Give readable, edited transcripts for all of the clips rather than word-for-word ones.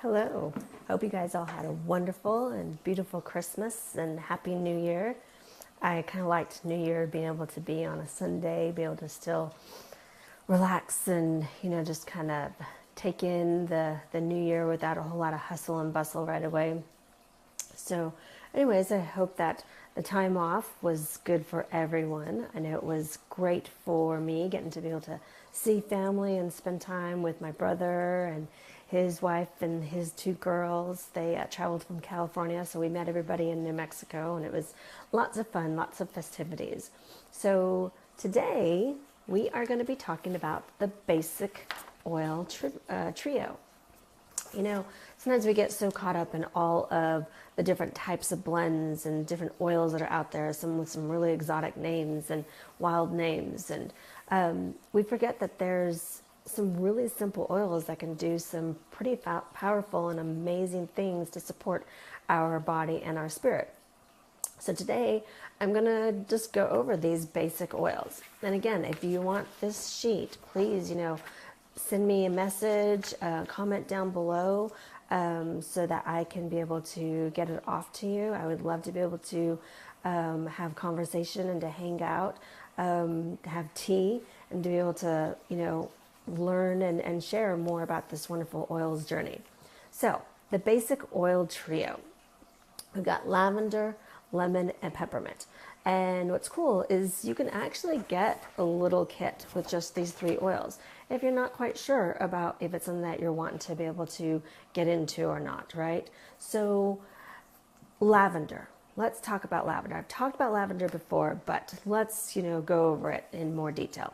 Hello. Hope you guys all had a wonderful and beautiful Christmas and Happy New Year. I kind of liked New Year being able to be on a Sunday, be able to still relax and, just kind of take in the new year without a whole lot of hustle and bustle right away. So, anyways, I hope that the time off was good for everyone. I know it was great for me getting to be able to see family and spend time with my brother and his wife and his two girls. They traveled from California, so we met everybody in New Mexico, and it was lots of fun, lots of festivities. So today we are going to be talking about the basic oil trio. Sometimes we get so caught up in all of the different types of blends and different oils that are out there, some with some really exotic names and wild names. And we forget that there's some really simple oils that can do some pretty powerful and amazing things to support our body and our spirit. So today I'm going to just go over these basic oils. And again, if you want this sheet, please, send me a message, comment down below so that I can be able to get it off to you. I would love to be able to have conversation and to hang out, to have tea and to be able to, learn and share more about this wonderful oils journey. So the basic oil trio, we've got lavender, lemon, and peppermint. And what's cool is you can actually get a little kit with just these three oils if you're not quite sure about if it's something that you're wanting to be able to get into or not, right? So lavender. Let's talk about lavender. I've talked about lavender before, but let's, go over it in more detail.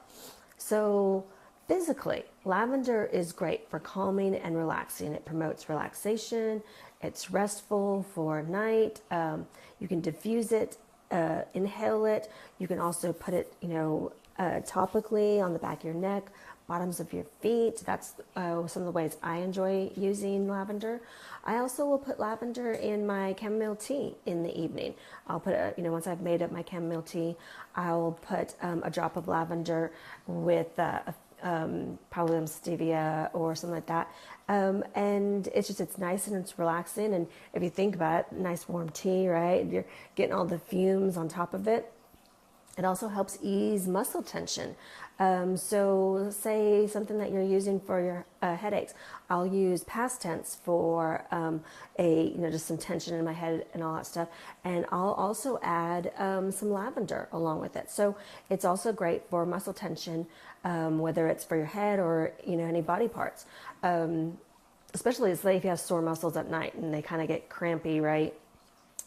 So physically, lavender is great for calming and relaxing. It promotes relaxation. It's restful for night. You can diffuse it, inhale it. You can also put it, topically on the back of your neck, bottoms of your feet. That's some of the ways I enjoy using lavender. I also will put lavender in my chamomile tea in the evening. I'll put, once I've made up my chamomile tea, I'll put a drop of lavender with probably some stevia or something like that. And it's nice and it's relaxing. And if you think about it, nice warm tea, right? You're getting all the fumes on top of it. It also helps ease muscle tension. So say something that you're using for your headaches. I'll use past tense for just some tension in my head and all that stuff. And I'll also add some lavender along with it. So it's also great for muscle tension, whether it's for your head or, any body parts. Especially say if you have sore muscles at night and they kind of get crampy, right?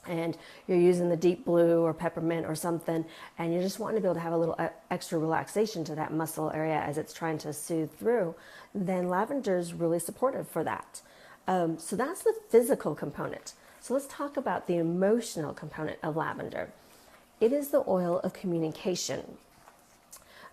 And you're using the deep blue or peppermint or something, and you're just wanting to be able to have a little extra relaxation to that muscle area as it's trying to soothe through, then lavender is really supportive for that. So that's the physical component. So let's talk about the emotional component of lavender. It is the oil of communication.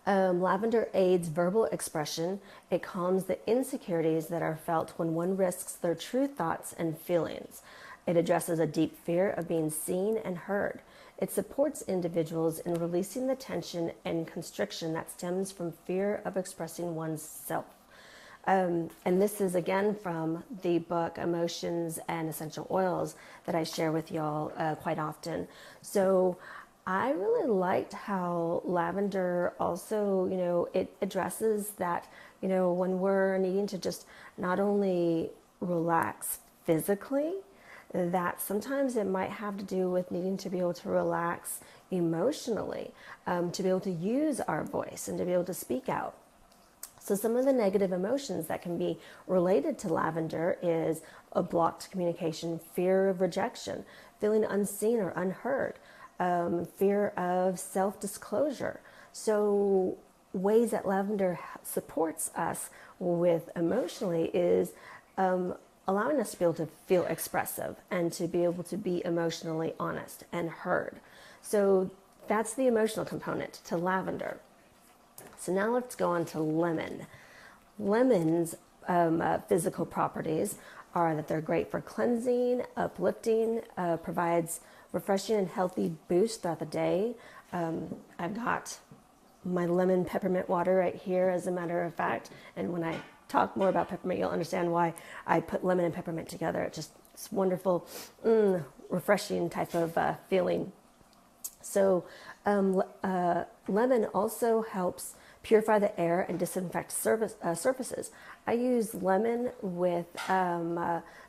Lavender aids verbal expression. It calms the insecurities that are felt when one risks their true thoughts and feelings. It addresses a deep fear of being seen and heard. It supports individuals in releasing the tension and constriction that stems from fear of expressing one's self. And this is again from the book Emotions and Essential Oils that I share with y'all quite often. So I really liked how lavender also, it addresses that, when we're needing to just not only relax physically, that sometimes it might have to do with needing to be able to relax emotionally, to be able to use our voice and to be able to speak out. So some of the negative emotions that can be related to lavender is a blocked communication, fear of rejection, feeling unseen or unheard, fear of self-disclosure. So ways that lavender supports us with emotionally is allowing us to be able to feel expressive and to be able to be emotionally honest and heard. So that's the emotional component to lavender. So now let's go on to lemon. Lemon's physical properties are that they're great for cleansing, uplifting, provides refreshing and healthy boost throughout the day. I've got my lemon peppermint water right here, as a matter of fact, and when I talk more about peppermint, you'll understand why I put lemon and peppermint together. It's wonderful, refreshing type of feeling. So lemon also helps purify the air and disinfect surfaces. I use lemon with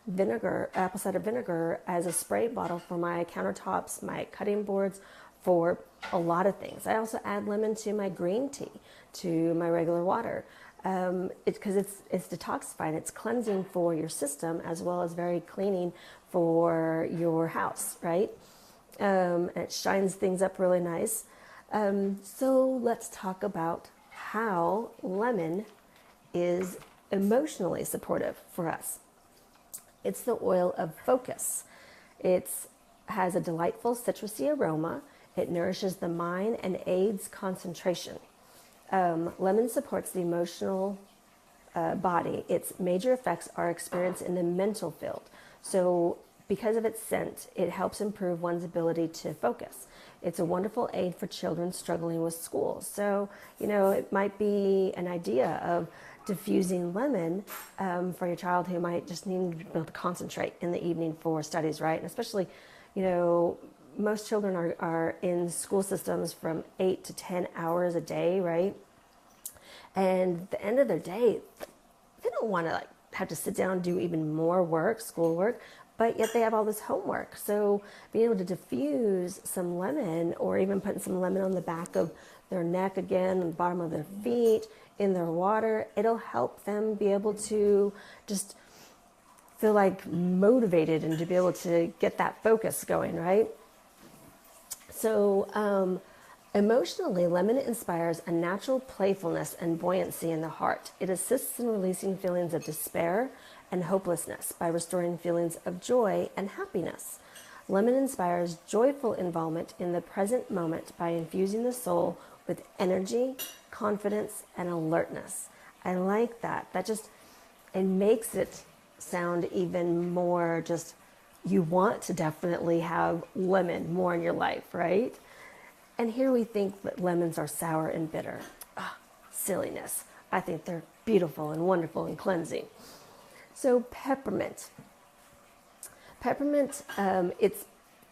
vinegar, apple cider vinegar, as a spray bottle for my countertops, my cutting boards, for a lot of things. I also add lemon to my green tea, to my regular water. Because it's detoxifying, it's cleansing for your system, as well as very cleaning for your house, right? And it shines things up really nice. So let's talk about how lemon is emotionally supportive for us. It's the oil of focus. It has a delightful citrusy aroma. It nourishes the mind and aids concentration. Lemon supports the emotional body. Its major effects are experienced in the mental field. So because of its scent, it helps improve one's ability to focus. It's a wonderful aid for children struggling with school. So, it might be an idea of diffusing lemon for your child who might just need to be able to concentrate in the evening for studies, right? And especially, most children are in school systems from 8 to 10 hours a day, right? And at the end of their day, they don't want to have to sit down and do even more work, schoolwork, but yet they have all this homework. So being able to diffuse some lemon, or even putting some lemon on the back of their neck, again, on the bottom of their feet, in their water, it'll help them be able to just feel motivated and to be able to get that focus going, right? So emotionally, lemon inspires a natural playfulness and buoyancy in the heart. It assists in releasing feelings of despair and hopelessness by restoring feelings of joy and happiness. Lemon inspires joyful involvement in the present moment by infusing the soul with energy, confidence, and alertness. I like that. It makes it sound even more just, you want to definitely have lemon more in your life, right? And here we think that lemons are sour and bitter. Silliness. I think they're beautiful and wonderful and cleansing. So peppermint. Peppermint, its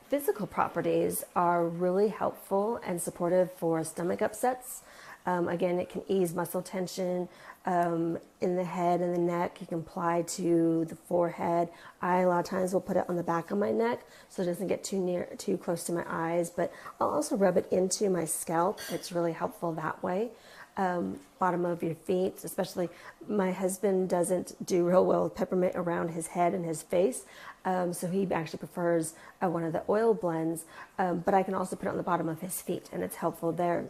physical properties are really helpful and supportive for stomach upsets. Again, it can ease muscle tension in the head and the neck. You can apply to the forehead. I a lot of times will put it on the back of my neck so it doesn't get too close to my eyes. But I'll also rub it into my scalp. It's really helpful that way. Bottom of your feet, especially my husband doesn't do real well with peppermint around his head and his face. So he actually prefers one of the oil blends. But I can also put it on the bottom of his feet, and it's helpful there.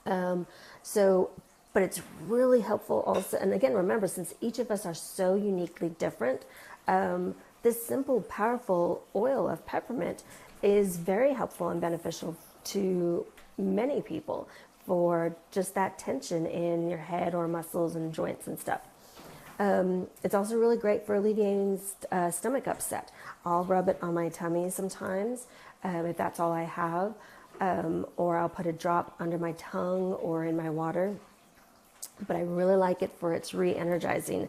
But it's really helpful also. And again, remember, since each of us are so uniquely different, this simple, powerful oil of peppermint is very helpful and beneficial to many people for just that tension in your head or muscles and joints and stuff. It's also really great for alleviating stomach upset. I'll rub it on my tummy sometimes if that's all I have. Or I'll put a drop under my tongue or in my water. But I really like it for its re-energizing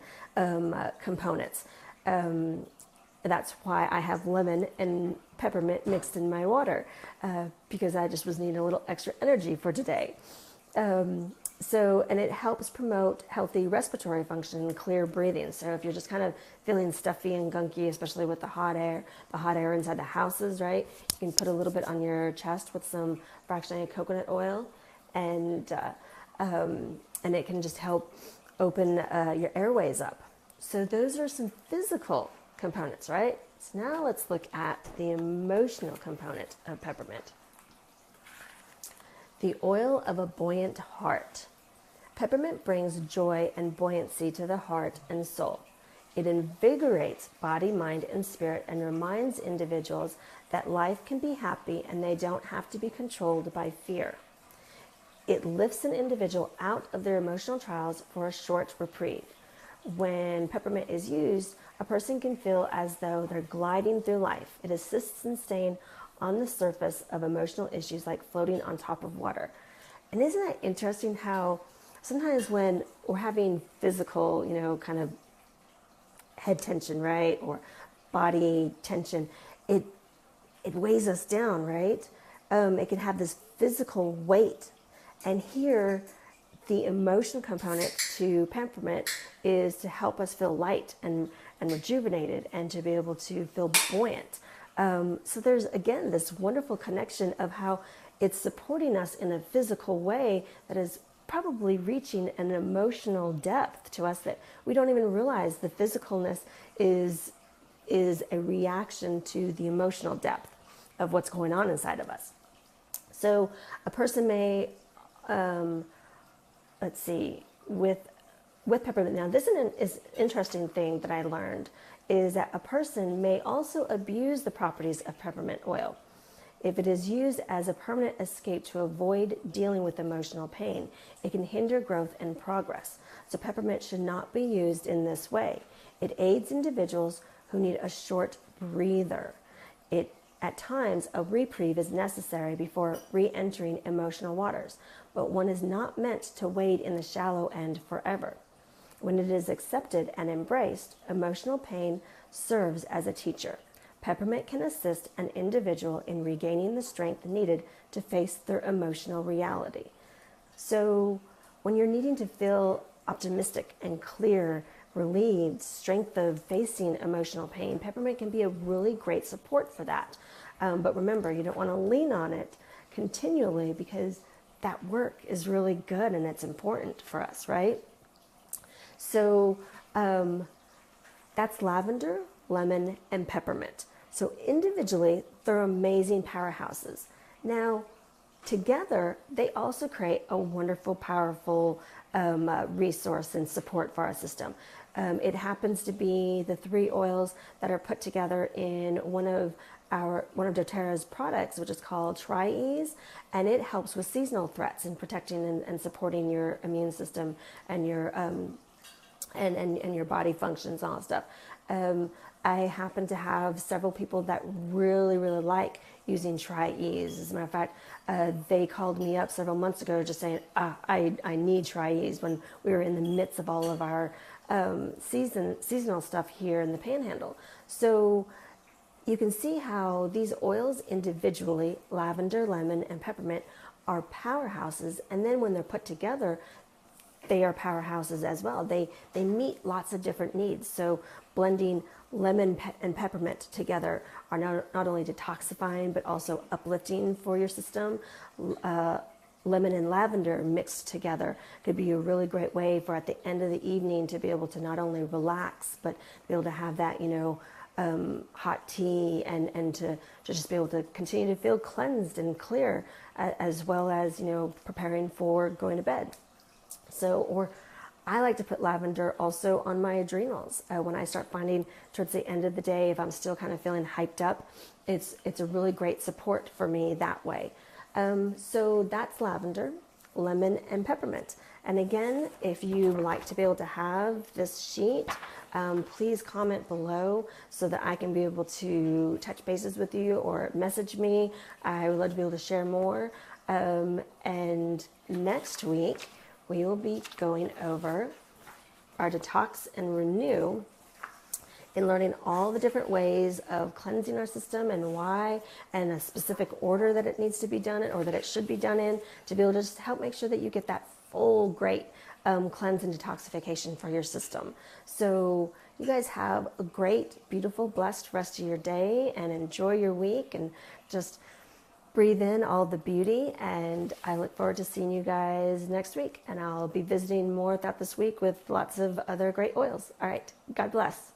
components. That's why I have lemon and peppermint mixed in my water, because I just was needing a little extra energy for today. And it helps promote healthy respiratory function and clear breathing. So if you're just kind of feeling stuffy and gunky, especially with the hot air inside the houses, right? You can put a little bit on your chest with some fractionated coconut oil, and it can just help open your airways up. So those are some physical components, right? So now let's look at the emotional component of peppermint. The oil of a buoyant heart. Peppermint brings joy and buoyancy to the heart and soul. It invigorates body, mind, and spirit, and reminds individuals that life can be happy and they don't have to be controlled by fear. It lifts an individual out of their emotional trials for a short reprieve. When peppermint is used, a person can feel as though they're gliding through life. It assists in staying on the surface of emotional issues, like floating on top of water. And isn't that interesting how sometimes when we're having physical, kind of head tension, right? Or body tension, it weighs us down, right? It can have this physical weight. And here, the emotional component to peppermint is to help us feel light and rejuvenated and to be able to feel buoyant. So there's, again, this wonderful connection of how it's supporting us in a physical way that is probably reaching an emotional depth to us that we don't even realize. The physicalness is a reaction to the emotional depth of what's going on inside of us. So a person may, let's see, with peppermint. Now, this is an interesting thing that I learned, is that a person may also abuse the properties of peppermint oil. If it is used as a permanent escape to avoid dealing with emotional pain, it can hinder growth and progress. So peppermint should not be used in this way. It aids individuals who need a short breather. At times, a reprieve is necessary before re-entering emotional waters, but one is not meant to wade in the shallow end forever. When it is accepted and embraced, emotional pain serves as a teacher. Peppermint can assist an individual in regaining the strength needed to face their emotional reality. So when you're needing to feel optimistic and clear, relieved, strength of facing emotional pain, peppermint can be a really great support for that. But remember, you don't want to lean on it continually because that work is really good and it's important for us, right? So that's lavender, lemon, and peppermint. So individually, they're amazing powerhouses. Now, together, they also create a wonderful, powerful resource and support for our system. It happens to be the 3 oils that are put together in one of doTERRA's products, which is called Tri-Ease, and it helps with seasonal threats and protecting and supporting your immune system and your and your body functions and all that stuff. I happen to have several people that really, really like using Tri-Ease. As a matter of fact, they called me up several months ago just saying, I need Tri-Ease, when we were in the midst of all of our seasonal stuff here in the Panhandle. So you can see how these oils individually, lavender, lemon, and peppermint, are powerhouses. And then when they're put together, they are powerhouses as well. They meet lots of different needs. So blending lemon and peppermint together are not only detoxifying, but also uplifting for your system. Lemon and lavender mixed together could be a really great way for at the end of the evening to be able to not only relax, but be able to have that, hot tea and to just be able to continue to feel cleansed and clear, as well as, preparing for going to bed. So, or I like to put lavender also on my adrenals. When I start finding towards the end of the day, if I'm still kind of feeling hyped up, it's a really great support for me that way. So that's lavender, lemon, and peppermint. And again, if you would like to be able to have this sheet, please comment below so that I can be able to touch bases with you or message me. I would love to be able to share more. And next week, we will be going over our detox and renew in learning all the different ways of cleansing our system and why, and a specific order that it needs to be done in or that it should be done in, to be able to just help make sure that you get that full great cleanse and detoxification for your system. So you guys have a great, beautiful, blessed rest of your day and enjoy your week and just breathe in all the beauty, and I look forward to seeing you guys next week, and I'll be visiting more throughout this week with lots of other great oils. All right, God bless.